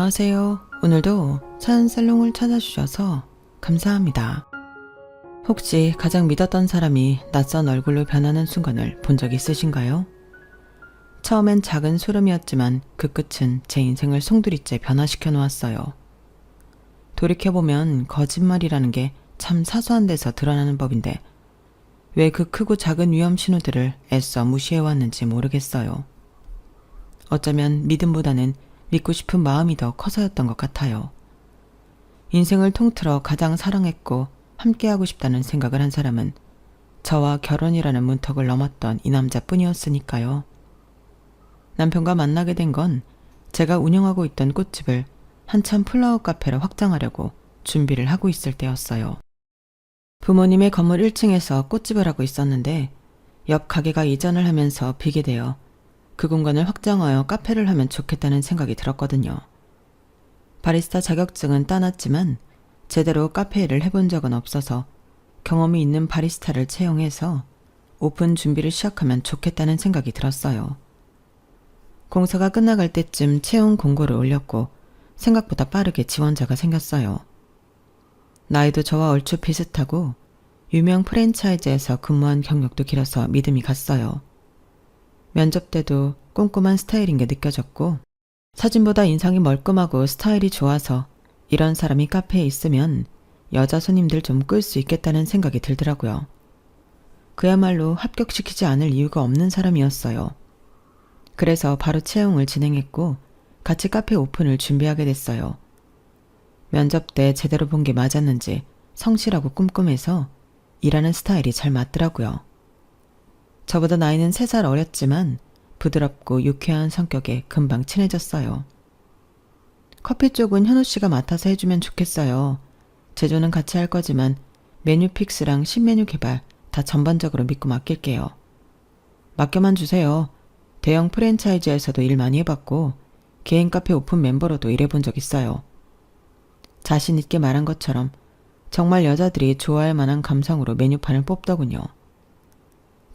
안녕하세요. 오늘도 사연살롱을 찾아주셔서 감사합니다. 혹시 가장 믿었던 사람이 낯선 얼굴로 변하는 순간을 본 적 있으신가요? 처음엔 작은 소름이었지만 그 끝은 제 인생을 송두리째 변화시켜 놓았어요. 돌이켜보면 거짓말이라는 게 참 사소한 데서 드러나는 법인데 왜 그 크고 작은 위험 신호들을 애써 무시해왔는지 모르겠어요. 어쩌면 믿음보다는 믿고 싶은 마음이 더 커서였던 것 같아요. 인생을 통틀어 가장 사랑했고 함께하고 싶다는 생각을 한 사람은 저와 결혼이라는 문턱을 넘었던 이 남자뿐이었으니까요. 남편과 만나게 된 건 제가 운영하고 있던 꽃집을 한참 플라워 카페로 확장하려고 준비를 하고 있을 때였어요. 부모님의 건물 1층에서 꽃집을 하고 있었는데 옆 가게가 이전을 하면서 비게 되어 그 공간을 확장하여 카페를 하면 좋겠다는 생각이 들었거든요. 바리스타 자격증은 따놨지만 제대로 카페 일을 해본 적은 없어서 경험이 있는 바리스타를 채용해서 오픈 준비를 시작하면 좋겠다는 생각이 들었어요. 공사가 끝나갈 때쯤 채용 공고를 올렸고 생각보다 빠르게 지원자가 생겼어요. 나이도 저와 얼추 비슷하고 유명 프랜차이즈에서 근무한 경력도 길어서 믿음이 갔어요. 면접 때도 꼼꼼한 스타일인 게 느껴졌고 사진보다 인상이 멀끔하고 스타일이 좋아서 이런 사람이 카페에 있으면 여자 손님들 좀 끌 수 있겠다는 생각이 들더라고요. 그야말로 합격시키지 않을 이유가 없는 사람이었어요. 그래서 바로 채용을 진행했고 같이 카페 오픈을 준비하게 됐어요. 면접 때 제대로 본 게 맞았는지 성실하고 꼼꼼해서 일하는 스타일이 잘 맞더라고요. 저보다 나이는 3살 어렸지만 부드럽고 유쾌한 성격에 금방 친해졌어요. 커피 쪽은 현우 씨가 맡아서 해주면 좋겠어요. 제조는 같이 할 거지만 메뉴 픽스랑 신메뉴 개발 다 전반적으로 믿고 맡길게요. 맡겨만 주세요. 대형 프랜차이즈에서도 일 많이 해봤고 개인 카페 오픈 멤버로도 일해본 적 있어요. 자신 있게 말한 것처럼 정말 여자들이 좋아할 만한 감성으로 메뉴판을 뽑더군요.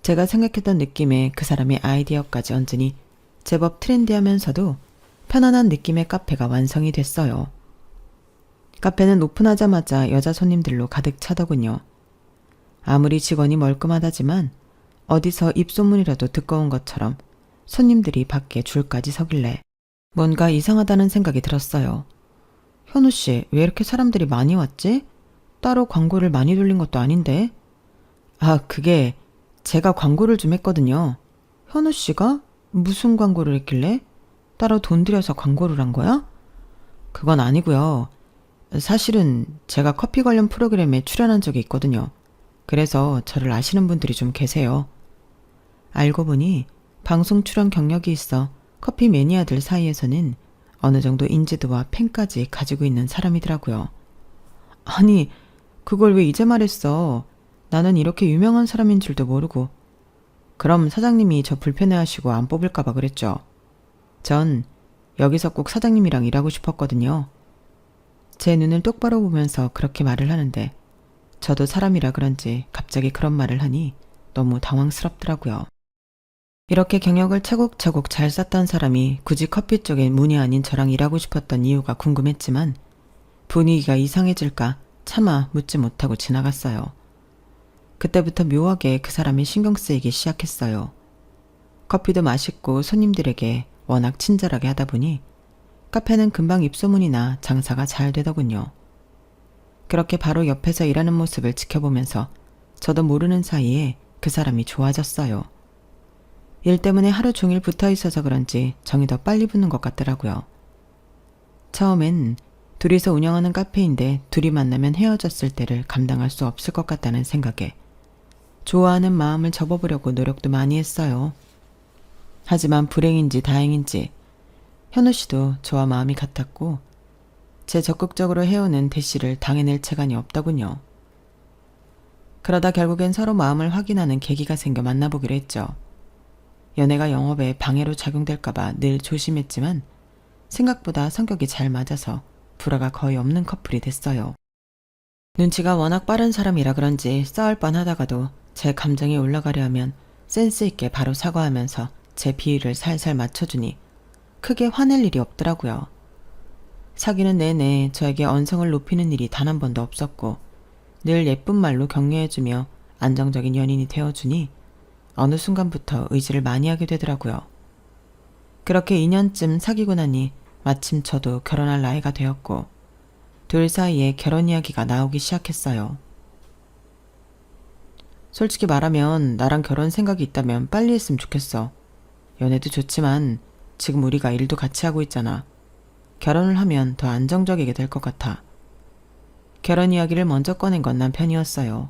제가 생각했던 느낌의 그 사람의 아이디어까지 얹으니 제법 트렌디하면서도 편안한 느낌의 카페가 완성이 됐어요. 카페는 오픈하자마자 여자 손님들로 가득 차더군요. 아무리 직원이 멀끔하다지만 어디서 입소문이라도 듣고 온 것처럼 손님들이 밖에 줄까지 서길래 뭔가 이상하다는 생각이 들었어요. 현우 씨, 왜 이렇게 사람들이 많이 왔지? 따로 광고를 많이 돌린 것도 아닌데? 그게 제가 광고를 좀 했거든요. 현우 씨가 무슨 광고를 했길래? 따로 돈 들여서 광고를 한 거야? 그건 아니고요. 사실은 제가 커피 관련 프로그램에 출연한 적이 있거든요. 그래서 저를 아시는 분들이 좀 계세요. 알고 보니 방송 출연 경력이 있어 커피 매니아들 사이에서는 어느 정도 인지도와 팬까지 가지고 있는 사람이더라고요. 아니, 그걸 왜 이제 말했어? 나는 이렇게 유명한 사람인 줄도 모르고. 그럼 사장님이 저 불편해하시고 안 뽑을까봐 그랬죠. 전 여기서 꼭 사장님이랑 일하고 싶었거든요. 제 눈을 똑바로 보면서 그렇게 말을 하는데 저도 사람이라 그런지 갑자기 그런 말을 하니 너무 당황스럽더라고요. 이렇게 경력을 차곡차곡 잘 쌓던 사람이 굳이 커피 쪽에 문이 아닌 저랑 일하고 싶었던 이유가 궁금했지만 분위기가 이상해질까 차마 묻지 못하고 지나갔어요. 그때부터 묘하게 그 사람이 신경 쓰이기 시작했어요. 커피도 맛있고 손님들에게 워낙 친절하게 하다 보니 카페는 금방 입소문이 나 장사가 잘 되더군요. 그렇게 바로 옆에서 일하는 모습을 지켜보면서 저도 모르는 사이에 그 사람이 좋아졌어요. 일 때문에 하루 종일 붙어 있어서 그런지 정이 더 빨리 붙는 것 같더라고요. 처음엔 둘이서 운영하는 카페인데 둘이 만나면 헤어졌을 때를 감당할 수 없을 것 같다는 생각에 좋아하는 마음을 접어보려고 노력도 많이 했어요. 하지만 불행인지 다행인지 현우 씨도 저와 마음이 같았고 제 적극적으로 해오는 대시를 당해낼 체간이 없더군요. 그러다 결국엔 서로 마음을 확인하는 계기가 생겨 만나보기로 했죠. 연애가 영업에 방해로 작용될까봐 늘 조심했지만 생각보다 성격이 잘 맞아서 불화가 거의 없는 커플이 됐어요. 눈치가 워낙 빠른 사람이라 그런지 싸울 뻔하다가도 제 감정이 올라가려 하면 센스 있게 바로 사과하면서 제 비위를 살살 맞춰주니 크게 화낼 일이 없더라고요. 사귀는 내내 저에게 언성을 높이는 일이 단 한 번도 없었고 늘 예쁜 말로 격려해주며 안정적인 연인이 되어주니 어느 순간부터 의지를 많이 하게 되더라고요. 그렇게 2년쯤 사귀고 나니 마침 저도 결혼할 나이가 되었고 둘 사이에 결혼 이야기가 나오기 시작했어요. 솔직히 말하면 나랑 결혼 생각이 있다면 빨리 했으면 좋겠어. 연애도 좋지만 지금 우리가 일도 같이 하고 있잖아. 결혼을 하면 더 안정적이게 될 것 같아. 결혼 이야기를 먼저 꺼낸 건 남편이었어요.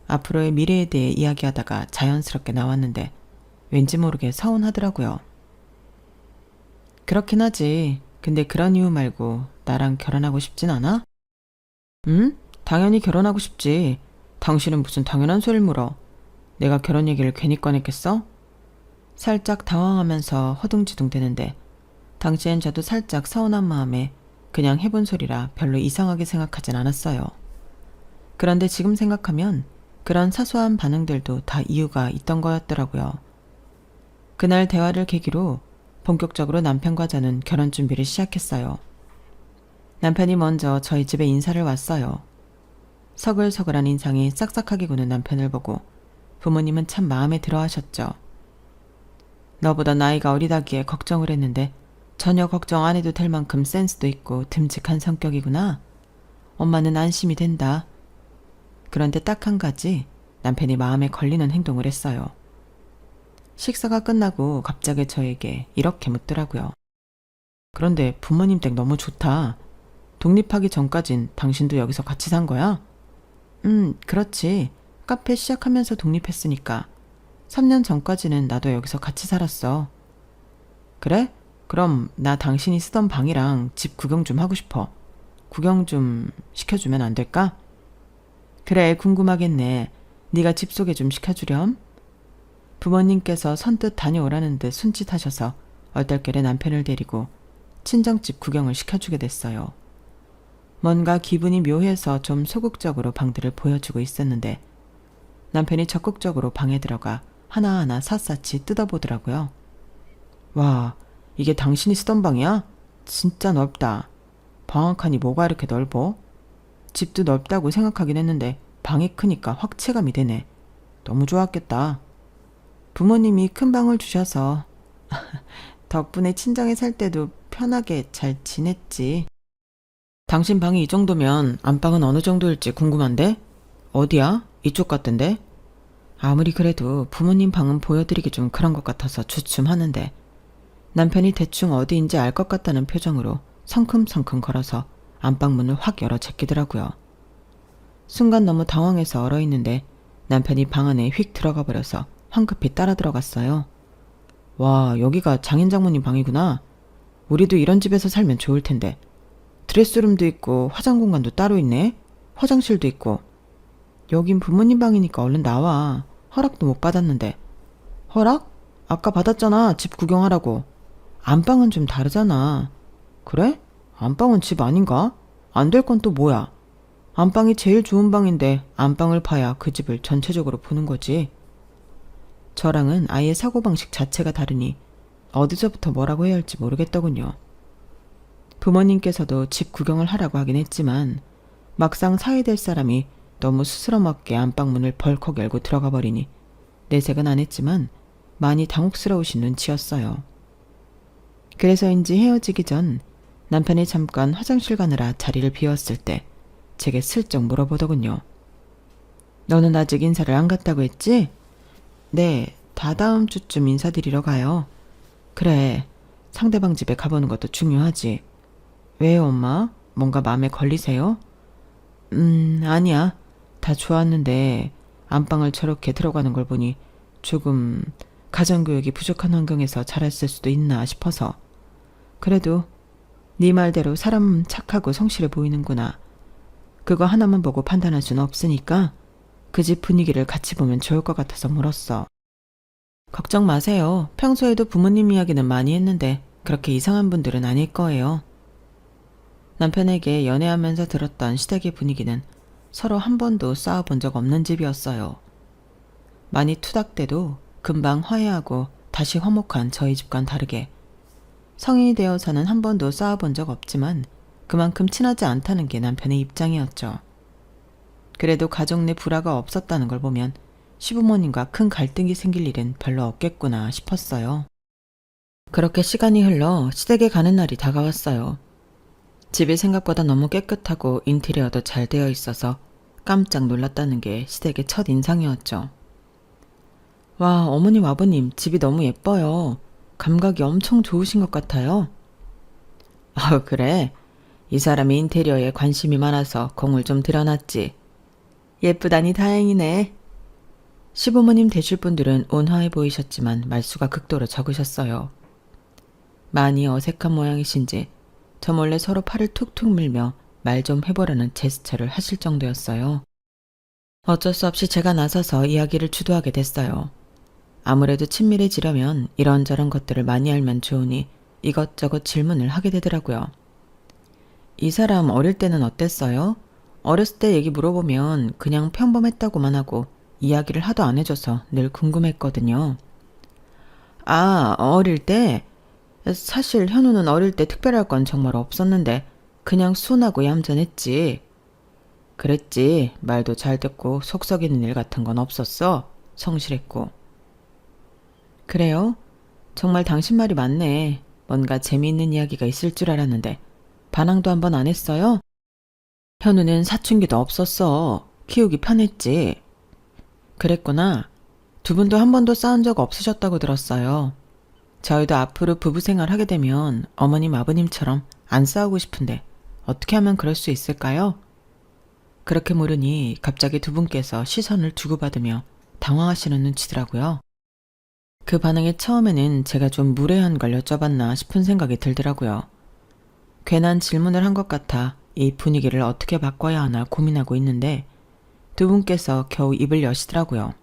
앞으로의 미래에 대해 이야기하다가 자연스럽게 나왔는데 왠지 모르게 서운하더라고요. 그렇긴 하지. 근데 그런 이유 말고 나랑 결혼하고 싶진 않아? 응? 당연히 결혼하고 싶지. 당신은 무슨 당연한 소리를 물어. 내가 결혼 얘기를 괜히 꺼냈겠어? 살짝 당황하면서 허둥지둥 대는데 당시엔 저도 살짝 서운한 마음에 그냥 해본 소리라 별로 이상하게 생각하진 않았어요. 그런데 지금 생각하면 그런 사소한 반응들도 다 이유가 있던 거였더라고요. 그날 대화를 계기로 본격적으로 남편과 저는 결혼 준비를 시작했어요. 남편이 먼저 저희 집에 인사를 왔어요. 서글서글한 인상이 싹싹하게 구는 남편을 보고 부모님은 참 마음에 들어 하셨죠. 너보다 나이가 어리다기에 걱정을 했는데 전혀 걱정 안 해도 될 만큼 센스도 있고 듬직한 성격이구나. 엄마는 안심이 된다. 그런데 딱 한 가지 남편이 마음에 걸리는 행동을 했어요. 식사가 끝나고 갑자기 저에게 이렇게 묻더라고요. 그런데 부모님 댁 너무 좋다. 독립하기 전까진 당신도 여기서 같이 산 거야? 그렇지. 카페 시작하면서 독립했으니까. 3년 전까지는 나도 여기서 같이 살았어. 그래? 그럼 나 당신이 쓰던 방이랑 집 구경 좀 하고 싶어. 구경 좀 시켜주면 안 될까? 그래, 궁금하겠네. 네가 집 소개 좀 시켜주렴. 부모님께서 선뜻 다녀오라는 듯 손짓하셔서 얼떨결에 남편을 데리고 친정집 구경을 시켜주게 됐어요. 뭔가 기분이 묘해서 좀 소극적으로 방들을 보여주고 있었는데 남편이 적극적으로 방에 들어가 하나하나 샅샅이 뜯어보더라고요. 와, 이게 당신이 쓰던 방이야? 진짜 넓다. 방 한 칸이 뭐가 이렇게 넓어? 집도 넓다고 생각하긴 했는데 방이 크니까 확 체감이 되네. 너무 좋았겠다. 부모님이 큰 방을 주셔서 덕분에 친정에 살 때도 편하게 잘 지냈지. 당신 방이 이 정도면 안방은 어느 정도일지 궁금한데? 어디야? 이쪽 같던데? 아무리 그래도 부모님 방은 보여드리기 좀 그런 것 같아서 주춤하는데 남편이 대충 어디인지 알 것 같다는 표정으로 성큼성큼 걸어서 안방 문을 확 열어 제끼더라고요. 순간 너무 당황해서 얼어있는데 남편이 방 안에 휙 들어가 버려서 황급히 따라 들어갔어요. 와, 여기가 장인 장모님 방이구나. 우리도 이런 집에서 살면 좋을 텐데. 드레스룸도 있고 화장 공간도 따로 있네. 화장실도 있고. 여긴 부모님 방이니까 얼른 나와. 허락도 못 받았는데. 허락? 아까 받았잖아. 집 구경하라고. 안방은 좀 다르잖아. 그래? 안방은 집 아닌가? 안 될 건 또 뭐야? 안방이 제일 좋은 방인데 안방을 봐야 그 집을 전체적으로 보는 거지. 저랑은 아예 사고방식 자체가 다르니 어디서부터 뭐라고 해야 할지 모르겠더군요. 부모님께서도 집 구경을 하라고 하긴 했지만 막상 사야 될 사람이 너무 스스럼없게 안방문을 벌컥 열고 들어가 버리니 내색은 안 했지만 많이 당혹스러우신 눈치였어요. 그래서인지 헤어지기 전 남편이 잠깐 화장실 가느라 자리를 비웠을 때 제게 슬쩍 물어보더군요. 너는 아직 인사를 안 갔다고 했지? 네, 다다음 주쯤 인사드리러 가요. 그래, 상대방 집에 가보는 것도 중요하지. 왜요, 엄마? 뭔가 마음에 걸리세요? 아니야. 다 좋았는데 안방을 저렇게 들어가는 걸 보니 조금 가정교육이 부족한 환경에서 자랐을 수도 있나 싶어서. 그래도 네 말대로 사람은 착하고 성실해 보이는구나. 그거 하나만 보고 판단할 수는 없으니까 그 집 분위기를 같이 보면 좋을 것 같아서 물었어. 걱정 마세요. 평소에도 부모님 이야기는 많이 했는데 그렇게 이상한 분들은 아닐 거예요. 남편에게 연애하면서 들었던 시댁의 분위기는 서로 한 번도 싸워본 적 없는 집이었어요. 많이 투닥대도 금방 화해하고 다시 화목한 저희 집과는 다르게 성인이 되어서는 한 번도 싸워본 적 없지만 그만큼 친하지 않다는 게 남편의 입장이었죠. 그래도 가족 내 불화가 없었다는 걸 보면 시부모님과 큰 갈등이 생길 일은 별로 없겠구나 싶었어요. 그렇게 시간이 흘러 시댁에 가는 날이 다가왔어요. 집이 생각보다 너무 깨끗하고 인테리어도 잘 되어 있어서 깜짝 놀랐다는 게 시댁의 첫 인상이었죠. 와, 어머님, 아버님, 집이 너무 예뻐요. 감각이 엄청 좋으신 것 같아요. 그래. 이 사람이 인테리어에 관심이 많아서 공을 좀 들여놨지. 예쁘다니 다행이네. 시부모님 되실 분들은 온화해 보이셨지만 말수가 극도로 적으셨어요. 많이 어색한 모양이신지 저 몰래 서로 팔을 툭툭 밀며 말 좀 해보라는 제스처를 하실 정도였어요. 어쩔 수 없이 제가 나서서 이야기를 주도하게 됐어요. 아무래도 친밀해지려면 이런저런 것들을 많이 알면 좋으니 이것저것 질문을 하게 되더라고요. 이 사람 어릴 때는 어땠어요? 어렸을 때 얘기 물어보면 그냥 평범했다고만 하고 이야기를 하도 안 해줘서 늘 궁금했거든요. 어릴 때? 사실 현우는 어릴 때 특별할 건 정말 없었는데 그냥 순하고 얌전했지. 그랬지. 말도 잘 듣고 속 썩이는 일 같은 건 없었어. 성실했고. 그래요? 정말 당신 말이 맞네. 뭔가 재미있는 이야기가 있을 줄 알았는데 반항도 한번 안 했어요? 현우는 사춘기도 없었어. 키우기 편했지. 그랬구나. 두 분도 한 번도 싸운 적 없으셨다고 들었어요. 저희도 앞으로 부부 생활 하게 되면 어머님, 아버님처럼 안 싸우고 싶은데 어떻게 하면 그럴 수 있을까요? 그렇게 물으니 갑자기 두 분께서 시선을 주고받으며 당황하시는 눈치더라고요. 그 반응에 처음에는 제가 좀 무례한 걸 여쭤봤나 싶은 생각이 들더라고요. 괜한 질문을 한 것 같아 이 분위기를 어떻게 바꿔야 하나 고민하고 있는데 두 분께서 겨우 입을 여시더라고요.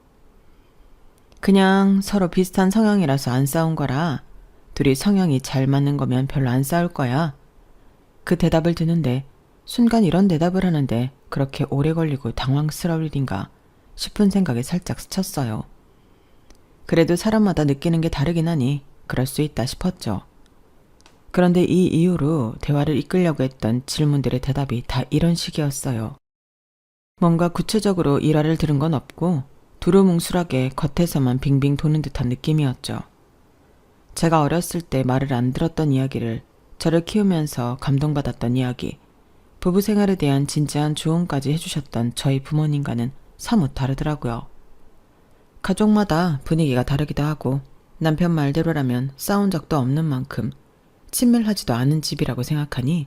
그냥 서로 비슷한 성향이라서 안 싸운 거라. 둘이 성향이 잘 맞는 거면 별로 안 싸울 거야. 그 대답을 듣는데 순간 이런 대답을 하는데 그렇게 오래 걸리고 당황스러울 일인가 싶은 생각이 살짝 스쳤어요. 그래도 사람마다 느끼는 게 다르긴 하니 그럴 수 있다 싶었죠. 그런데 이 이후로 대화를 이끌려고 했던 질문들의 대답이 다 이런 식이었어요. 뭔가 구체적으로 일화를 들은 건 없고 두루뭉술하게 겉에서만 빙빙 도는 듯한 느낌이었죠. 제가 어렸을 때 말을 안 들었던 이야기를 저를 키우면서 감동받았던 이야기, 부부 생활에 대한 진지한 조언까지 해주셨던 저희 부모님과는 사뭇 다르더라고요. 가족마다 분위기가 다르기도 하고 남편 말대로라면 싸운 적도 없는 만큼 친밀하지도 않은 집이라고 생각하니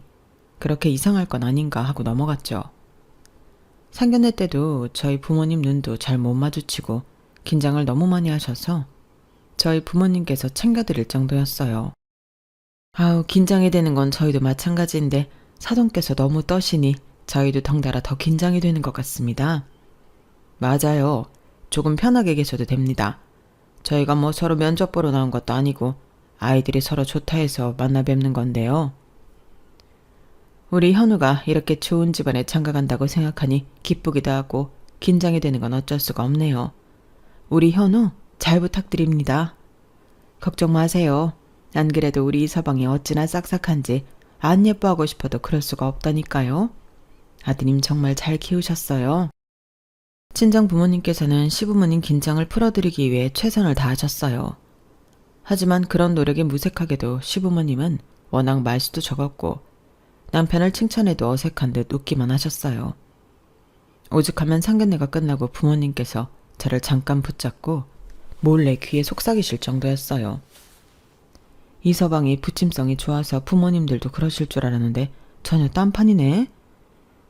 그렇게 이상할 건 아닌가 하고 넘어갔죠. 상견례 때도 저희 부모님 눈도 잘 못 마주치고 긴장을 너무 많이 하셔서 저희 부모님께서 챙겨드릴 정도였어요. 긴장이 되는 건 저희도 마찬가지인데 사돈께서 너무 떠시니 저희도 덩달아 더 긴장이 되는 것 같습니다. 맞아요. 조금 편하게 계셔도 됩니다. 저희가 뭐 서로 면접 보러 나온 것도 아니고 아이들이 서로 좋다 해서 만나 뵙는 건데요. 우리 현우가 이렇게 좋은 집안에 장가간다고 생각하니 기쁘기도 하고 긴장이 되는 건 어쩔 수가 없네요. 우리 현우 잘 부탁드립니다. 걱정 마세요. 안 그래도 우리 이서방이 어찌나 싹싹한지 안 예뻐하고 싶어도 그럴 수가 없다니까요. 아드님 정말 잘 키우셨어요. 친정 부모님께서는 시부모님 긴장을 풀어드리기 위해 최선을 다하셨어요. 하지만 그런 노력이 무색하게도 시부모님은 워낙 말수도 적었고 남편을 칭찬해도 어색한 듯 웃기만 하셨어요. 오죽하면 상견례가 끝나고 부모님께서 저를 잠깐 붙잡고 몰래 귀에 속삭이실 정도였어요. 이서방이 부침성이 좋아서 부모님들도 그러실 줄 알았는데 전혀 딴판이네.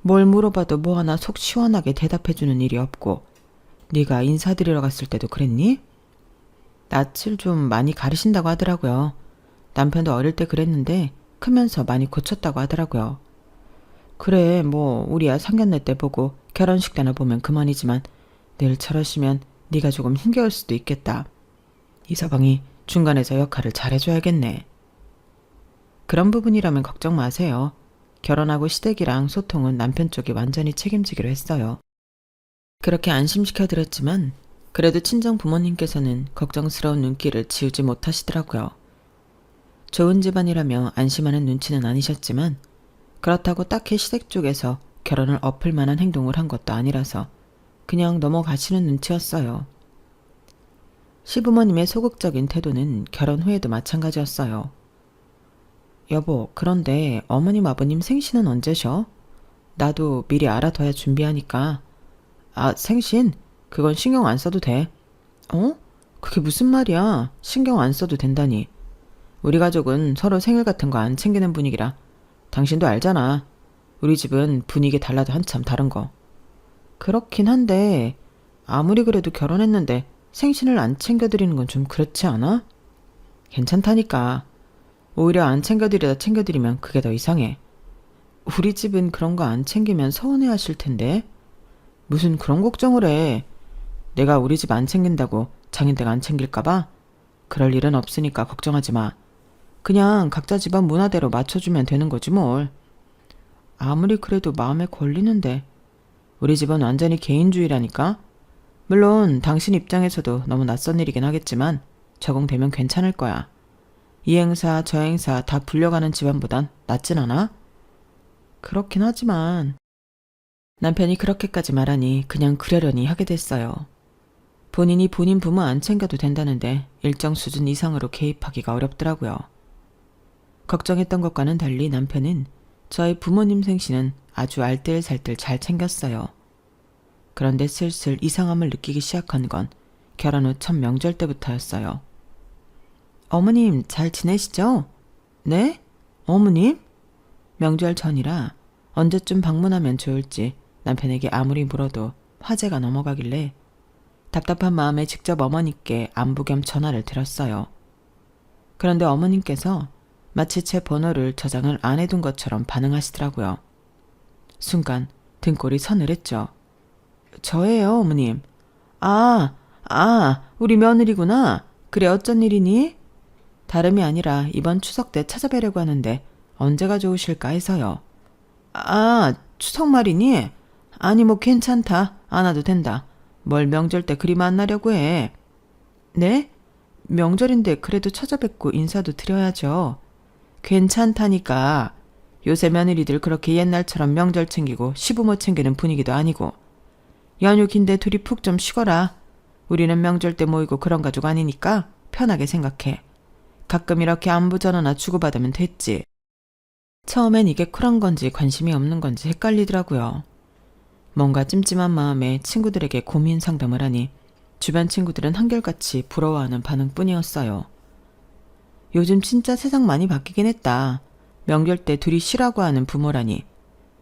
뭘 물어봐도 뭐 하나 속 시원하게 대답해주는 일이 없고 네가 인사드리러 갔을 때도 그랬니? 낯을 좀 많이 가리신다고 하더라고요. 남편도 어릴 때 그랬는데 크면서 많이 고쳤다고 하더라고요. 그래 뭐 우리야 상견례 때 보고 결혼식 때나 보면 그만이지만 늘 저러시면 네가 조금 힘겨울 수도 있겠다. 이서방이 중간에서 역할을 잘해줘야겠네. 그런 부분이라면 걱정 마세요. 결혼하고 시댁이랑 소통은 남편 쪽이 완전히 책임지기로 했어요. 그렇게 안심시켜드렸지만 그래도 친정 부모님께서는 걱정스러운 눈길을 지우지 못하시더라고요. 좋은 집안이라며 안심하는 눈치는 아니셨지만 그렇다고 딱히 시댁 쪽에서 결혼을 엎을 만한 행동을 한 것도 아니라서 그냥 넘어가시는 눈치였어요. 시부모님의 소극적인 태도는 결혼 후에도 마찬가지였어요. 여보, 그런데 어머님 아버님 생신은 언제셔? 나도 미리 알아둬야 준비하니까. 아, 생신? 그건 신경 안 써도 돼. 어? 그게 무슨 말이야? 신경 안 써도 된다니. 우리 가족은 서로 생일 같은 거 안 챙기는 분위기라. 당신도 알잖아. 우리 집은 분위기 달라도 한참 다른 거. 그렇긴 한데 아무리 그래도 결혼했는데 생신을 안 챙겨드리는 건 좀 그렇지 않아? 괜찮다니까. 오히려 안 챙겨드리다 챙겨드리면 그게 더 이상해. 우리 집은 그런 거 안 챙기면 서운해 하실 텐데. 무슨 그런 걱정을 해. 내가 우리 집 안 챙긴다고 장인댁 안 챙길까봐? 그럴 일은 없으니까 걱정하지 마. 그냥 각자 집안 문화대로 맞춰주면 되는 거지 뭘. 아무리 그래도 마음에 걸리는데. 우리 집은 완전히 개인주의라니까. 물론 당신 입장에서도 너무 낯선 일이긴 하겠지만 적응되면 괜찮을 거야. 이 행사 저 행사 다 불려가는 집안보단 낫진 않아? 그렇긴 하지만 남편이 그렇게까지 말하니 그냥 그러려니 하게 됐어요. 본인이 본인 부모 안 챙겨도 된다는데 일정 수준 이상으로 개입하기가 어렵더라고요. 걱정했던 것과는 달리 남편은 저희 부모님 생신은 아주 알뜰살뜰 잘 챙겼어요. 그런데 슬슬 이상함을 느끼기 시작한 건 결혼 후 첫 명절 때부터였어요. 어머님 잘 지내시죠? 네? 어머님? 명절 전이라 언제쯤 방문하면 좋을지 남편에게 아무리 물어도 화제가 넘어가길래 답답한 마음에 직접 어머니께 안부 겸 전화를 드렸어요. 그런데 어머님께서 마치 제 번호를 저장을 안 해둔 것처럼 반응하시더라고요. 순간 등골이 서늘했죠. 저예요, 어머님. 우리 며느리구나. 그래, 어쩐 일이니? 다름이 아니라 이번 추석 때 찾아뵈려고 하는데 언제가 좋으실까 해서요. 추석 말이니? 아니, 뭐 괜찮다. 안 와도 된다. 뭘 명절 때 그리 만나려고 해. 네? 명절인데 그래도 찾아뵙고 인사도 드려야죠. 괜찮다니까. 요새 며느리들 그렇게 옛날처럼 명절 챙기고 시부모 챙기는 분위기도 아니고. 연휴 긴데 둘이 푹 좀 쉬거라. 우리는 명절 때 모이고 그런 가족 아니니까 편하게 생각해. 가끔 이렇게 안부 전화나 주고받으면 됐지. 처음엔 이게 쿨한 건지 관심이 없는 건지 헷갈리더라고요. 뭔가 찜찜한 마음에 친구들에게 고민 상담을 하니 주변 친구들은 한결같이 부러워하는 반응뿐이었어요. 요즘 진짜 세상 많이 바뀌긴 했다. 명절 때 둘이 쉬라고 하는 부모라니.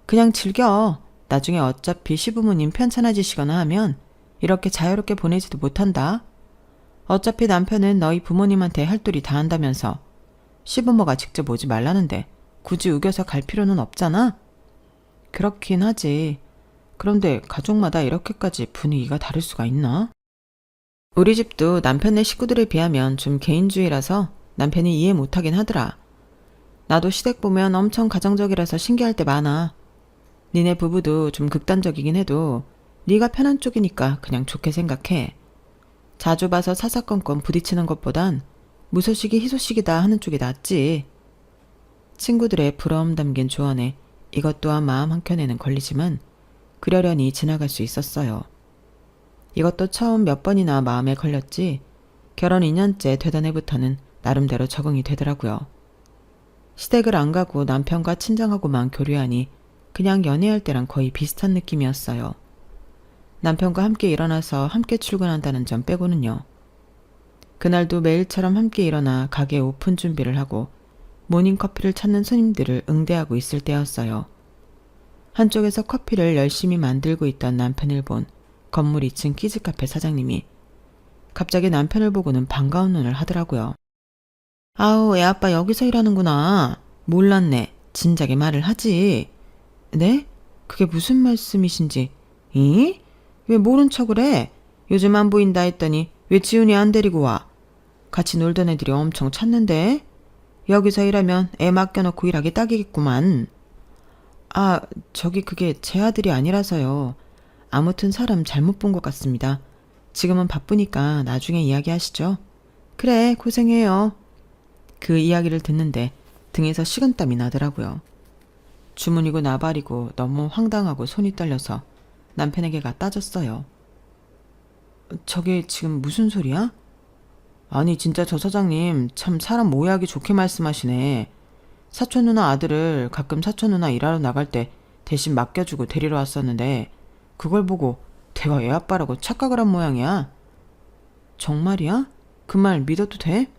그냥 즐겨. 나중에 어차피 시부모님 편찮아지시거나 하면 이렇게 자유롭게 보내지도 못한다. 어차피 남편은 너희 부모님한테 할 도리 다 한다면서 시부모가 직접 오지 말라는데 굳이 우겨서 갈 필요는 없잖아. 그렇긴 하지. 그런데 가족마다 이렇게까지 분위기가 다를 수가 있나? 우리 집도 남편네 식구들에 비하면 좀 개인주의라서 남편이 이해 못하긴 하더라. 나도 시댁 보면 엄청 가정적이라서 신기할 때 많아. 니네 부부도 좀 극단적이긴 해도 네가 편한 쪽이니까 그냥 좋게 생각해. 자주 봐서 사사건건 부딪히는 것보단 무소식이 희소식이다 하는 쪽이 낫지. 친구들의 부러움 담긴 조언에 이것 또한 마음 한켠에는 걸리지만 그러려니 지나갈 수 있었어요. 이것도 처음 몇 번이나 마음에 걸렸지 결혼 2년째 되던 해부터는 나름대로 적응이 되더라고요. 시댁을 안 가고 남편과 친정하고만 교류하니 그냥 연애할 때랑 거의 비슷한 느낌이었어요. 남편과 함께 일어나서 함께 출근한다는 점 빼고는요. 그날도 매일처럼 함께 일어나 가게 오픈 준비를 하고 모닝커피를 찾는 손님들을 응대하고 있을 때였어요. 한쪽에서 커피를 열심히 만들고 있던 남편을 본 건물 2층 키즈카페 사장님이 갑자기 남편을 보고는 반가운 눈을 하더라고요. 아우, 애 아빠 여기서 일하는구나. 몰랐네. 진작에 말을 하지. 네? 그게 무슨 말씀이신지. 이? 왜 모른 척을 해? 요즘 안 보인다 했더니 왜 지훈이 안 데리고 와? 같이 놀던 애들이 엄청 찾는데? 여기서 일하면 애 맡겨놓고 일하기 딱이겠구만. 그게 제 아들이 아니라서요. 아무튼 사람 잘못 본 것 같습니다. 지금은 바쁘니까 나중에 이야기하시죠. 그래, 고생해요. 그 이야기를 듣는데 등에서 식은땀이 나더라고요. 주문이고 나발이고 너무 황당하고 손이 떨려서 남편에게 갖다 줬어요. 저게 지금 무슨 소리야? 아니 진짜 저 사장님 참 사람 오해하기 좋게 말씀하시네. 사촌 누나 아들을 가끔 사촌 누나 일하러 나갈 때 대신 맡겨주고 데리러 왔었는데 그걸 보고 내가 애 아빠라고 착각을 한 모양이야. 정말이야? 그 말 믿어도 돼?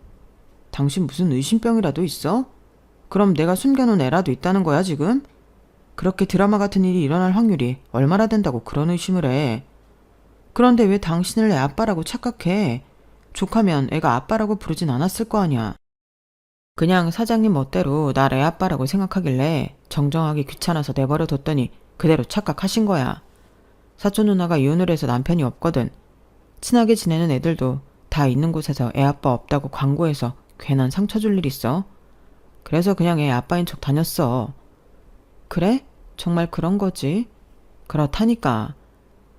당신 무슨 의심병이라도 있어? 그럼 내가 숨겨놓은 애라도 있다는 거야 지금? 그렇게 드라마 같은 일이 일어날 확률이 얼마나 된다고 그런 의심을 해. 그런데 왜 당신을 애 아빠라고 착각해? 조카면 애가 아빠라고 부르진 않았을 거 아니야. 그냥 사장님 멋대로 날 애 아빠라고 생각하길래 정정하기 귀찮아서 내버려 뒀더니 그대로 착각하신 거야. 사촌 누나가 이혼을 해서 남편이 없거든. 친하게 지내는 애들도 다 있는 곳에서 애 아빠 없다고 광고해서 괜한 상처 줄 일 있어? 그래서 그냥 애 아빠인 척 다녔어. 그래? 정말 그런 거지? 그렇다니까.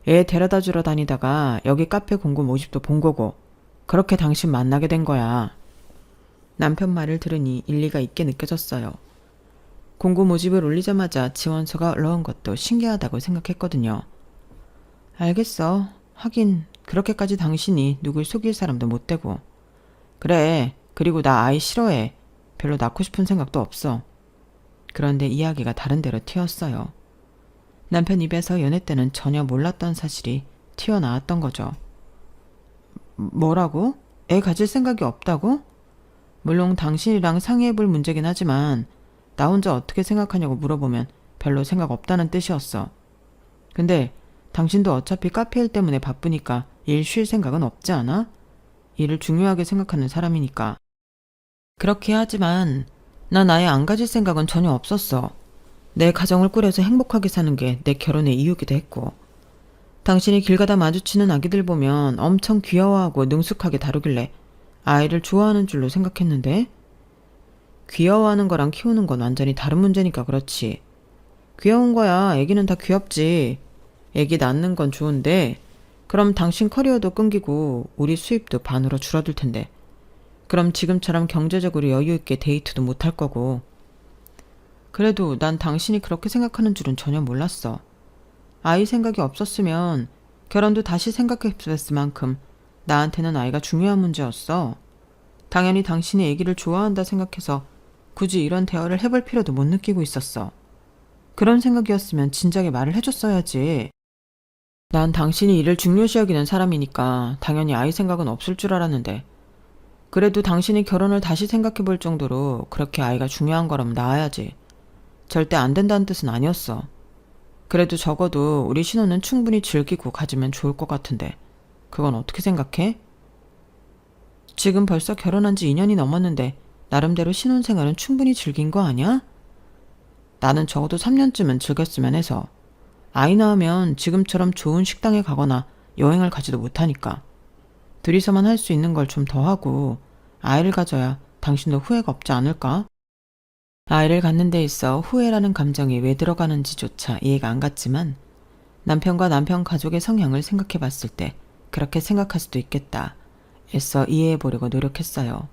애 데려다 주러 다니다가 여기 카페 공고 모집도 본 거고 그렇게 당신 만나게 된 거야. 남편 말을 들으니 일리가 있게 느껴졌어요. 공고 모집을 올리자마자 지원서가 올라온 것도 신기하다고 생각했거든요. 알겠어. 하긴 그렇게까지 당신이 누굴 속일 사람도 못 되고. 그래. 그리고 나 아이 싫어해. 별로 낳고 싶은 생각도 없어. 그런데 이야기가 다른 데로 튀었어요. 남편 입에서 연애 때는 전혀 몰랐던 사실이 튀어나왔던 거죠. 뭐라고? 애 가질 생각이 없다고? 물론 당신이랑 상의해볼 문제긴 하지만 나 혼자 어떻게 생각하냐고 물어보면 별로 생각 없다는 뜻이었어. 근데 당신도 어차피 카페 일 때문에 바쁘니까 일 쉴 생각은 없지 않아? 일을 중요하게 생각하는 사람이니까. 그렇게 하지만 난 아예 안 가질 생각은 전혀 없었어. 내 가정을 꾸려서 행복하게 사는 게 내 결혼의 이유기도 했고. 당신이 길 가다 마주치는 아기들 보면 엄청 귀여워하고 능숙하게 다루길래 아이를 좋아하는 줄로 생각했는데 귀여워하는 거랑 키우는 건 완전히 다른 문제니까 그렇지. 귀여운 거야. 애기는 다 귀엽지. 애기 낳는 건 좋은데 그럼 당신 커리어도 끊기고 우리 수입도 반으로 줄어들 텐데 그럼 지금처럼 경제적으로 여유 있게 데이트도 못할 거고. 그래도 난 당신이 그렇게 생각하는 줄은 전혀 몰랐어. 아이 생각이 없었으면 결혼도 다시 생각해봤을 만큼 나한테는 아이가 중요한 문제였어. 당연히 당신이 아기를 좋아한다 생각해서 굳이 이런 대화를 해볼 필요도 못 느끼고 있었어. 그런 생각이었으면 진작에 말을 해줬어야지. 난 당신이 이를 중요시 여기는 사람이니까 당연히 아이 생각은 없을 줄 알았는데 그래도 당신이 결혼을 다시 생각해볼 정도로 그렇게 아이가 중요한 거라면 낳아야지. 절대 안 된다는 뜻은 아니었어. 그래도 적어도 우리 신혼은 충분히 즐기고 가지면 좋을 것 같은데 그건 어떻게 생각해? 지금 벌써 결혼한 지 2년이 넘었는데 나름대로 신혼생활은 충분히 즐긴 거 아니야? 나는 적어도 3년쯤은 즐겼으면 해서. 아이 낳으면 지금처럼 좋은 식당에 가거나 여행을 가지도 못하니까. 둘이서만 할 수 있는 걸 좀 더 하고 아이를 가져야 당신도 후회가 없지 않을까? 아이를 갖는 데 있어 후회라는 감정이 왜 들어가는지조차 이해가 안 갔지만 남편과 남편 가족의 성향을 생각해 봤을 때 그렇게 생각할 수도 있겠다. 애써 이해해 보려고 노력했어요.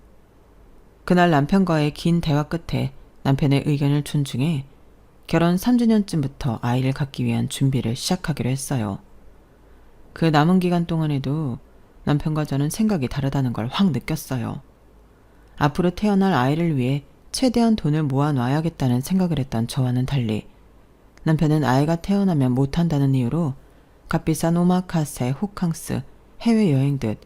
그날 남편과의 긴 대화 끝에 남편의 의견을 존중해 결혼 3주년쯤부터 아이를 갖기 위한 준비를 시작하기로 했어요. 그 남은 기간 동안에도 남편과 저는 생각이 다르다는 걸 확 느꼈어요. 앞으로 태어날 아이를 위해 최대한 돈을 모아놔야겠다는 생각을 했던 저와는 달리 남편은 아이가 태어나면 못한다는 이유로 값비싼 오마카세, 호캉스, 해외여행 듯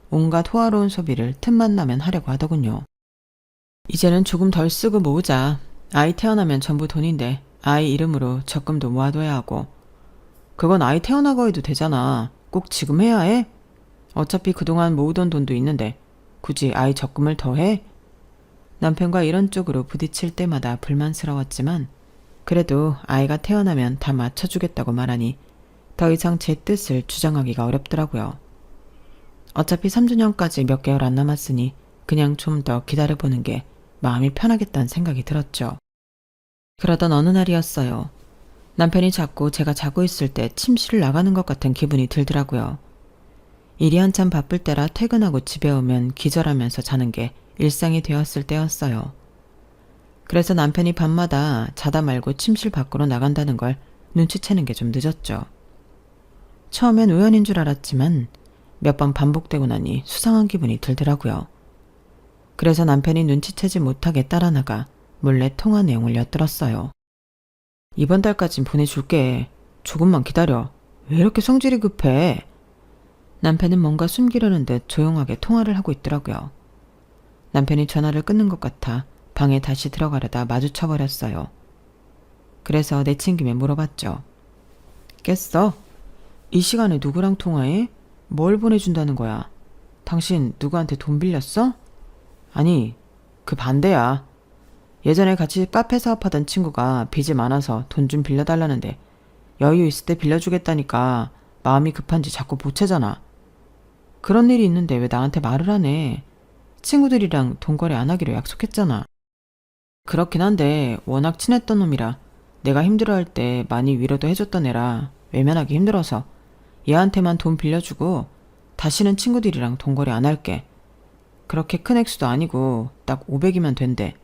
온갖 호화로운 소비를 틈만 나면 하려고 하더군요. 이제는 조금 덜 쓰고 모으자. 아이 태어나면 전부 돈인데 아이 이름으로 적금도 모아둬야 하고. 그건 아이 태어나고 해도 되잖아. 꼭 지금 해야 해? 어차피 그동안 모으던 돈도 있는데 굳이 아이 적금을 더 해? 남편과 이런 쪽으로 부딪힐 때마다 불만스러웠지만 그래도 아이가 태어나면 다 맞춰주겠다고 말하니 더 이상 제 뜻을 주장하기가 어렵더라고요. 어차피 3주년까지 몇 개월 안 남았으니 그냥 좀 더 기다려보는 게 마음이 편하겠다는 생각이 들었죠. 그러던 어느 날이었어요. 남편이 자꾸 제가 자고 있을 때 침실을 나가는 것 같은 기분이 들더라고요. 일이 한참 바쁠 때라 퇴근하고 집에 오면 기절하면서 자는 게 일상이 되었을 때였어요. 그래서 남편이 밤마다 자다 말고 침실 밖으로 나간다는 걸 눈치채는 게 좀 늦었죠. 처음엔 우연인 줄 알았지만 몇 번 반복되고 나니 수상한 기분이 들더라고요. 그래서 남편이 눈치채지 못하게 따라 나가 몰래 통화 내용을 엿들었어요. 이번 달까진 보내줄게. 조금만 기다려. 왜 이렇게 성질이 급해? 남편은 뭔가 숨기려는 듯 조용하게 통화를 하고 있더라고요. 남편이 전화를 끊는 것 같아 방에 다시 들어가려다 마주쳐버렸어요. 그래서 내친 김에 물어봤죠. 깼어? 이 시간에 누구랑 통화해? 뭘 보내준다는 거야? 당신 누구한테 돈 빌렸어? 아니, 그 반대야. 예전에 같이 카페 사업하던 친구가 빚이 많아서 돈 좀 빌려달라는데 여유 있을 때 빌려주겠다니까 마음이 급한지 자꾸 보채잖아. 그런 일이 있는데 왜 나한테 말을 안 해? 친구들이랑 돈거래 안 하기로 약속했잖아. 그렇긴 한데 워낙 친했던 놈이라 내가 힘들어할 때 많이 위로도 해줬던 애라 외면하기 힘들어서 얘한테만 돈 빌려주고 다시는 친구들이랑 돈거래 안 할게. 그렇게 큰 액수도 아니고 딱 500이면 된대.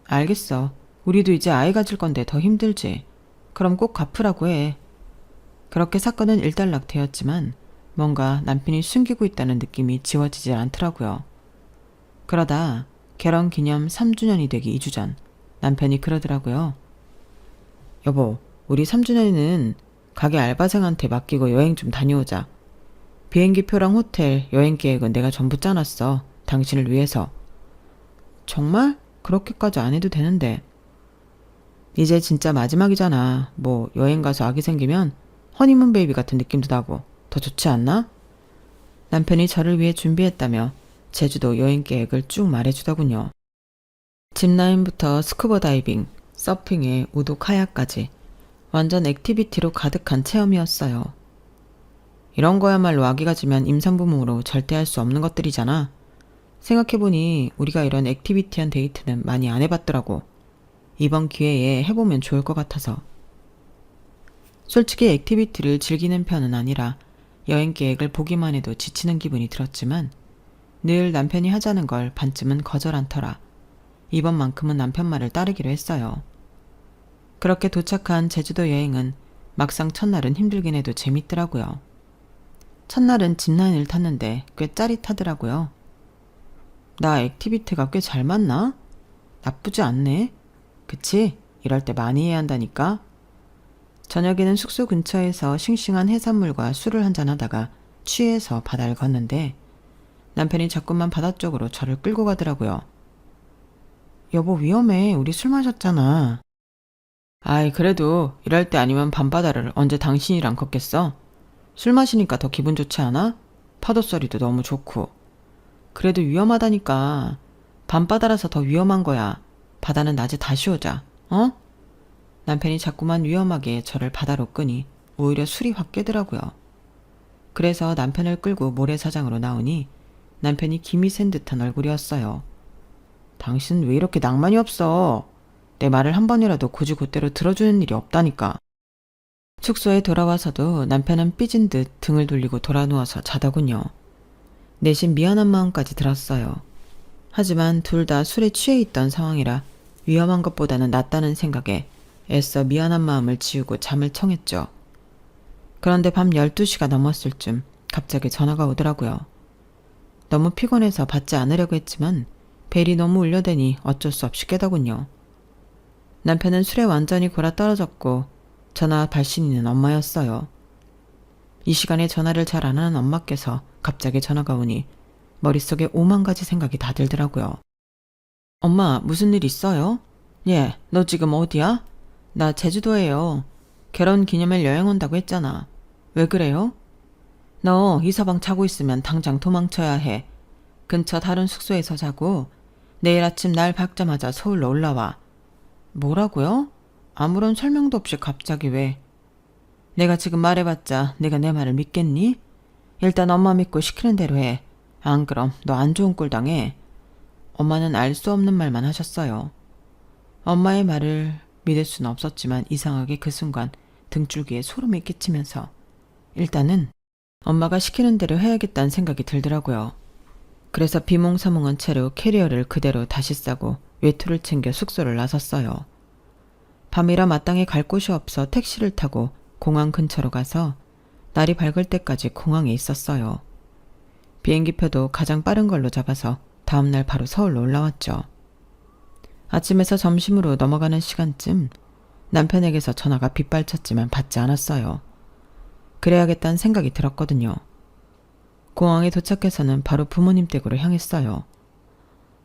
알겠어. 우리도 이제 아이 가질 건데 더 힘들지. 그럼 꼭 갚으라고 해. 그렇게 사건은 일단락되었지만 뭔가 남편이 숨기고 있다는 느낌이 지워지질 않더라고요. 그러다 결혼 기념 3주년이 되기 2주 전 남편이 그러더라고요. 여보, 우리 3주년에는 가게 알바생한테 맡기고 여행 좀 다녀오자. 비행기 표랑 호텔, 여행 계획은 내가 전부 짜놨어. 당신을 위해서. 정말? 그렇게까지 안 해도 되는데. 이제 진짜 마지막이잖아. 뭐 여행 가서 아기 생기면 허니문 베이비 같은 느낌도 나고 더 좋지 않나? 남편이 저를 위해 준비했다며 제주도 여행 계획을 쭉 말해주더군요. 짚라인부터 스쿠버 다이빙, 서핑에 우도 카야까지 완전 액티비티로 가득한 체험이었어요. 이런 거야말로 아기가 지면 임산부모로 절대 할 수 없는 것들이잖아. 생각해보니 우리가 이런 액티비티한 데이트는 많이 안 해봤더라고. 이번 기회에 해보면 좋을 것 같아서. 솔직히 액티비티를 즐기는 편은 아니라 여행 계획을 보기만 해도 지치는 기분이 들었지만 늘 남편이 하자는 걸 반쯤은 거절 않더라. 이번만큼은 남편 말을 따르기로 했어요. 그렇게 도착한 제주도 여행은 막상 첫날은 힘들긴 해도 재밌더라고요. 첫날은 짚라인을 탔는데 꽤 짜릿하더라고요. 나 액티비티가 꽤 잘 맞나? 나쁘지 않네. 그치? 이럴 때 많이 해야 한다니까. 저녁에는 숙소 근처에서 싱싱한 해산물과 술을 한잔하다가 취해서 바다를 걷는데 남편이 자꾸만 바다 쪽으로 저를 끌고 가더라고요. 여보 위험해. 우리 술 마셨잖아. 아이 그래도 이럴 때 아니면 밤바다를 언제 당신이랑 걷겠어? 술 마시니까 더 기분 좋지 않아? 파도 소리도 너무 좋고. 그래도 위험하다니까. 밤바다라서 더 위험한 거야. 바다는 낮에 다시 오자. 어? 남편이 자꾸만 위험하게 저를 바다로 끄니 오히려 술이 확 깨더라고요. 그래서 남편을 끌고 모래사장으로 나오니 남편이 김이 센 듯한 얼굴이었어요. 당신 왜 이렇게 낭만이 없어? 내 말을 한 번이라도 곧이곧대로 들어주는 일이 없다니까. 숙소에 돌아와서도 남편은 삐진 듯 등을 돌리고 돌아누워서 자더군요. 내심 미안한 마음까지 들었어요. 하지만 둘 다 술에 취해 있던 상황이라 위험한 것보다는 낫다는 생각에 애써 미안한 마음을 지우고 잠을 청했죠. 그런데 밤 12시가 넘었을 쯤 갑자기 전화가 오더라고요. 너무 피곤해서 받지 않으려고 했지만 벨이 너무 울려대니 어쩔 수 없이 깨더군요. 남편은 술에 완전히 골아 떨어졌고 전화 발신인은 엄마였어요. 이 시간에 전화를 잘 안 하는 엄마께서 갑자기 전화가 오니 머릿속에 5만 가지 생각이 다 들더라고요. 엄마, 무슨 일 있어요? 예, 너 지금 어디야? 나 제주도예요. 결혼 기념일 여행 온다고 했잖아. 왜 그래요? 너 이서방 자고 있으면 당장 도망쳐야 해. 근처 다른 숙소에서 자고 내일 아침 날 밝자마자 서울로 올라와. 뭐라고요? 아무런 설명도 없이 갑자기 왜? 내가 지금 말해봤자 내가 내 말을 믿겠니? 일단 엄마 믿고 시키는 대로 해. 안 그럼 너 안 좋은 꼴 당해. 엄마는 알 수 없는 말만 하셨어요. 엄마의 말을 믿을 수는 없었지만 이상하게 그 순간 등줄기에 소름이 끼치면서 일단은 엄마가 시키는 대로 해야겠다는 생각이 들더라고요. 그래서 비몽사몽한 채로 캐리어를 그대로 다시 싸고 외투를 챙겨 숙소를 나섰어요. 밤이라 마땅히 갈 곳이 없어 택시를 타고 공항 근처로 가서 날이 밝을 때까지 공항에 있었어요. 비행기표도 가장 빠른 걸로 잡아서 다음날 바로 서울로 올라왔죠. 아침에서 점심으로 넘어가는 시간쯤 남편에게서 전화가 빗발쳤지만 받지 않았어요. 그래야겠다는 생각이 들었거든요. 공항에 도착해서는 바로 부모님 댁으로 향했어요.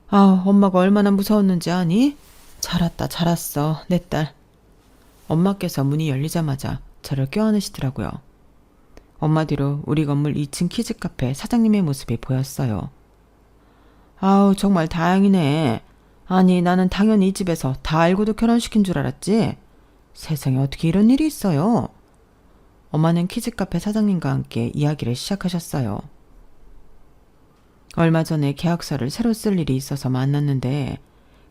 아, 엄마가 얼마나 무서웠는지 아니? 잘 왔다, 잘 왔어, 내 딸. 엄마께서 문이 열리자마자 저를 껴안으시더라고요. 엄마 뒤로 우리 건물 2층 키즈카페 사장님의 모습이 보였어요. 아우, 정말 다행이네. 아니, 나는 당연히 이 집에서 다 알고도 결혼시킨 줄 알았지? 세상에 어떻게 이런 일이 있어요? 엄마는 키즈카페 사장님과 함께 이야기를 시작하셨어요. 얼마 전에 계약서를 새로 쓸 일이 있어서 만났는데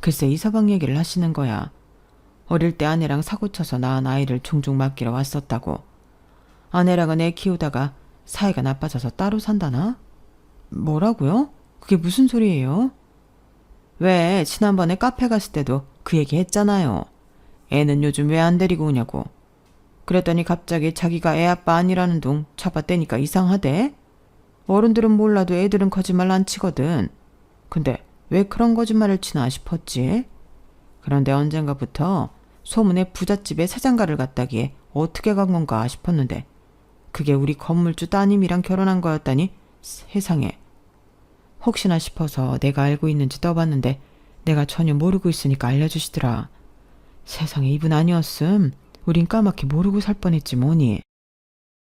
글쎄 이서방 얘기를 하시는 거야. 어릴 때 아내랑 사고쳐서 낳은 아이를 종종 맡기러 왔었다고. 아내랑은 애 키우다가 사이가 나빠져서 따로 산다나? 뭐라고요? 그게 무슨 소리예요? 왜 지난번에 카페 갔을 때도 그 얘기 했잖아요. 애는 요즘 왜 안 데리고 오냐고. 그랬더니 갑자기 자기가 애 아빠 아니라는 둥 잡아떼니까 이상하대. 어른들은 몰라도 애들은 거짓말 안 치거든. 근데 왜 그런 거짓말을 치나 싶었지. 그런데 언젠가부터 소문에 부잣집에 새장가를 갔다기에 어떻게 간 건가 싶었는데 그게 우리 건물주 따님이랑 결혼한 거였다니 세상에. 혹시나 싶어서 내가 알고 있는지 떠봤는데 내가 전혀 모르고 있으니까 알려주시더라. 세상에 이분 아니었음 우린 까맣게 모르고 살 뻔했지 뭐니.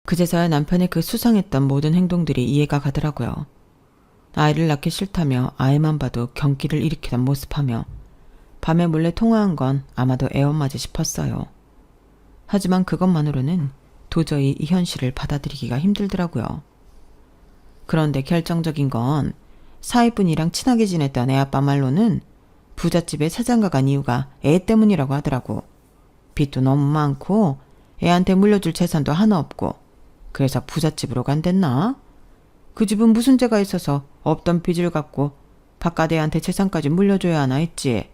그제서야 남편의 그 수상했던 모든 행동들이 이해가 가더라고요. 아이를 낳기 싫다며 아이만 봐도 경기를 일으키던 모습하며 밤에 몰래 통화한 건 아마도 애엄마지 싶었어요. 하지만 그것만으로는 도저히 이 현실을 받아들이기가 힘들더라고요. 그런데 결정적인 건 사위분이랑 친하게 지냈던 애아빠 말로는 부잣집에 새장가 간 이유가 애 때문이라고 하더라고. 빚도 너무 많고 애한테 물려줄 재산도 하나 없고 그래서 부잣집으로 간댔나? 그 집은 무슨 죄가 있어서 없던 빚을 갚고 바깥 애한테 재산까지 물려줘야 하나 했지.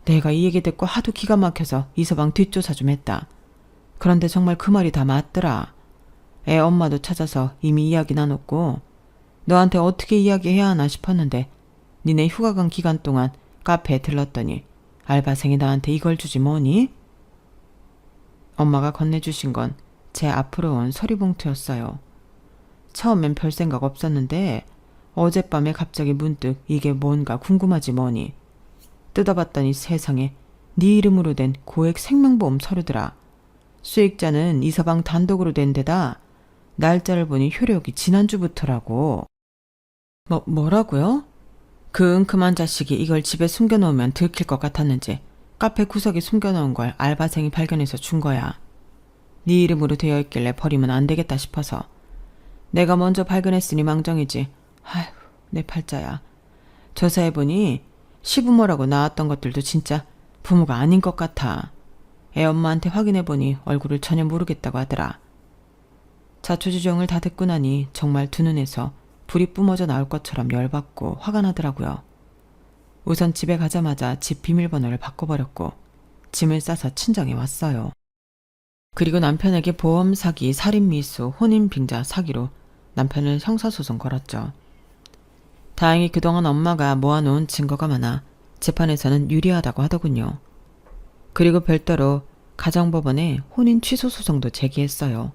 내가 이 얘기 듣고 하도 기가 막혀서 이서방 뒷조사 좀 했다. 그런데 정말 그 말이 다 맞더라. 애 엄마도 찾아서 이미 이야기 나눴고 너한테 어떻게 이야기해야 하나 싶었는데 니네 휴가 간 기간 동안 카페에 들렀더니 알바생이 나한테 이걸 주지 뭐니? 엄마가 건네주신 건 제 앞으로 온 서류봉투였어요. 처음엔 별 생각 없었는데 어젯밤에 갑자기 문득 이게 뭔가 궁금하지 뭐니. 뜯어봤더니 세상에 네 이름으로 된 고액 생명보험 서류더라. 수익자는 이서방 단독으로 된 데다 날짜를 보니 효력이 지난주부터라고. 뭐라고요? 그 은큼한 자식이 이걸 집에 숨겨놓으면 들킬 것 같았는지 카페 구석에 숨겨놓은 걸 알바생이 발견해서 준 거야. 네 이름으로 되어 있길래 버리면 안 되겠다 싶어서. 내가 먼저 발견했으니 망정이지. 아휴, 내 팔자야. 조사해보니 시부모라고 나왔던 것들도 진짜 부모가 아닌 것 같아. 애 엄마한테 확인해보니 얼굴을 전혀 모르겠다고 하더라. 자초지종을 다 듣고 나니 정말 두 눈에서 불이 뿜어져 나올 것처럼 열받고 화가 나더라고요. 우선 집에 가자마자 집 비밀번호를 바꿔버렸고 짐을 싸서 친정에 왔어요. 그리고 남편에게 보험 사기, 살인 미수, 혼인 빙자 사기로 남편을 형사소송 걸었죠. 다행히 그동안 엄마가 모아놓은 증거가 많아 재판에서는 유리하다고 하더군요. 그리고 별도로 가정법원에 혼인 취소 소송도 제기했어요.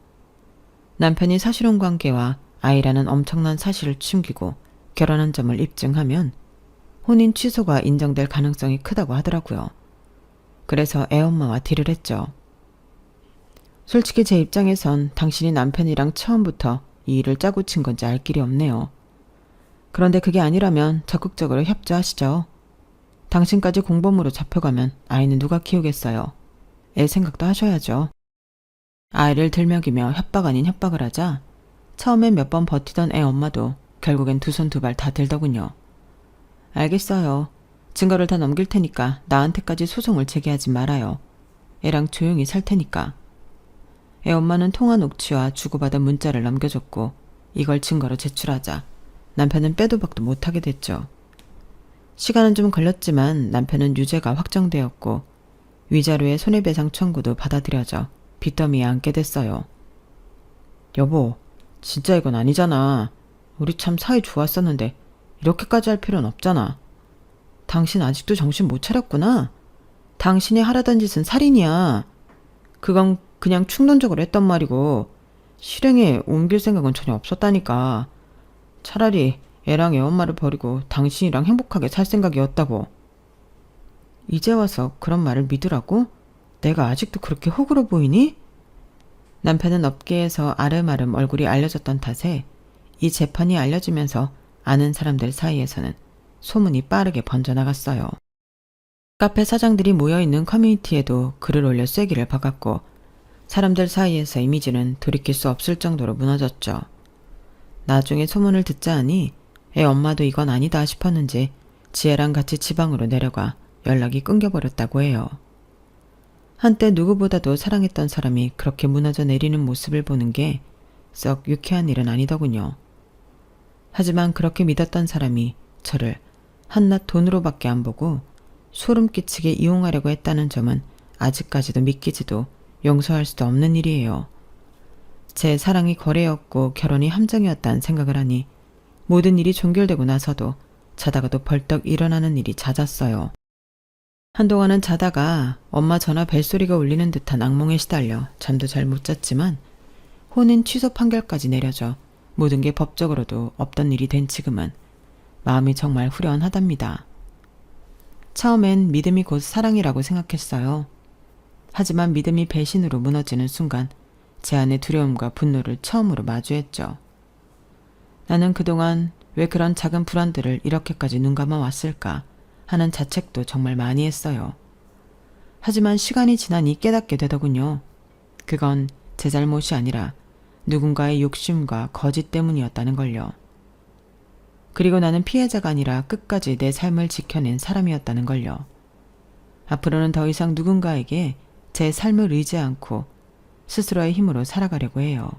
남편이 사실혼 관계와 아이라는 엄청난 사실을 숨기고 결혼한 점을 입증하면 혼인 취소가 인정될 가능성이 크다고 하더라고요. 그래서 애엄마와 딜을 했죠. 솔직히 제 입장에선 당신이 남편이랑 처음부터 이 일을 짜고 친 건지 알 길이 없네요. 그런데 그게 아니라면 적극적으로 협조하시죠. 당신까지 공범으로 잡혀가면 아이는 누가 키우겠어요. 애 생각도 하셔야죠. 아이를 들먹이며 협박 아닌 협박을 하자 처음엔 몇 번 버티던 애 엄마도 결국엔 두 손 두 발 다 들더군요. 알겠어요. 증거를 다 넘길 테니까 나한테까지 소송을 제기하지 말아요. 애랑 조용히 살 테니까. 애 엄마는 통화 녹취와 주고받은 문자를 넘겨줬고 이걸 증거로 제출하자 남편은 빼도 박도 못하게 됐죠. 시간은 좀 걸렸지만 남편은 유죄가 확정되었고 위자료의 손해배상 청구도 받아들여져 빚더미에 앉게 됐어요. 여보, 진짜 이건 아니잖아. 우리 참 사이 좋았었는데 이렇게까지 할 필요는 없잖아. 당신 아직도 정신 못 차렸구나. 당신이 하려던 짓은 살인이야. 그건 그냥 충동적으로 했단 말이고 실행에 옮길 생각은 전혀 없었다니까. 차라리 애랑 애엄마를 버리고 당신이랑 행복하게 살 생각이었다고. 이제 와서 그런 말을 믿으라고? 내가 아직도 그렇게 호구로 보이니? 남편은 업계에서 아름아름 얼굴이 알려졌던 탓에 이 재판이 알려지면서 아는 사람들 사이에서는 소문이 빠르게 번져나갔어요. 카페 사장들이 모여있는 커뮤니티에도 글을 올려 쐐기를 박았고 사람들 사이에서 이미지는 돌이킬 수 없을 정도로 무너졌죠. 나중에 소문을 듣자 하니 애 엄마도 이건 아니다 싶었는지 지혜랑 같이 지방으로 내려가 연락이 끊겨버렸다고 해요. 한때 누구보다도 사랑했던 사람이 그렇게 무너져 내리는 모습을 보는 게 썩 유쾌한 일은 아니더군요. 하지만 그렇게 믿었던 사람이 저를 한낱 돈으로밖에 안 보고 소름 끼치게 이용하려고 했다는 점은 아직까지도 믿기지도 용서할 수도 없는 일이에요. 제 사랑이 거래였고 결혼이 함정이었다는 생각을 하니 모든 일이 종결되고 나서도 자다가도 벌떡 일어나는 일이 잦았어요. 한동안은 자다가 엄마 전화 벨소리가 울리는 듯한 악몽에 시달려 잠도 잘 못 잤지만 혼인 취소 판결까지 내려져 모든 게 법적으로도 없던 일이 된 지금은 마음이 정말 후련하답니다. 처음엔 믿음이 곧 사랑이라고 생각했어요. 하지만 믿음이 배신으로 무너지는 순간 제 안의 두려움과 분노를 처음으로 마주했죠. 나는 그동안 왜 그런 작은 불안들을 이렇게까지 눈감아 왔을까 하는 자책도 정말 많이 했어요. 하지만 시간이 지나니 깨닫게 되더군요. 그건 제 잘못이 아니라 누군가의 욕심과 거짓 때문이었다는 걸요. 그리고 나는 피해자가 아니라 끝까지 내 삶을 지켜낸 사람이었다는 걸요. 앞으로는 더 이상 누군가에게 제 삶을 의지 않고 스스로의 힘으로 살아가려고 해요.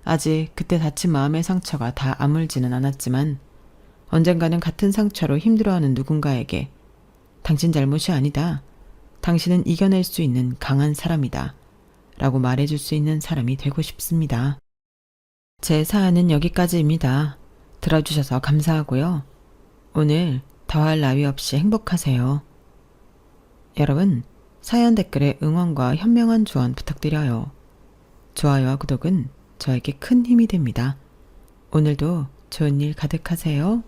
아직 그때 다친 마음의 상처가 다 아물지는 않았지만 언젠가는 같은 상처로 힘들어하는 누군가에게 당신 잘못이 아니다. 당신은 이겨낼 수 있는 강한 사람이다. 라고 말해줄 수 있는 사람이 되고 싶습니다. 제 사연은 여기까지입니다. 들어주셔서 감사하고요. 오늘 더할 나위 없이 행복하세요. 여러분, 사연 댓글에 응원과 현명한 조언 부탁드려요. 좋아요와 구독은 저에게 큰 힘이 됩니다. 오늘도 좋은 일 가득하세요.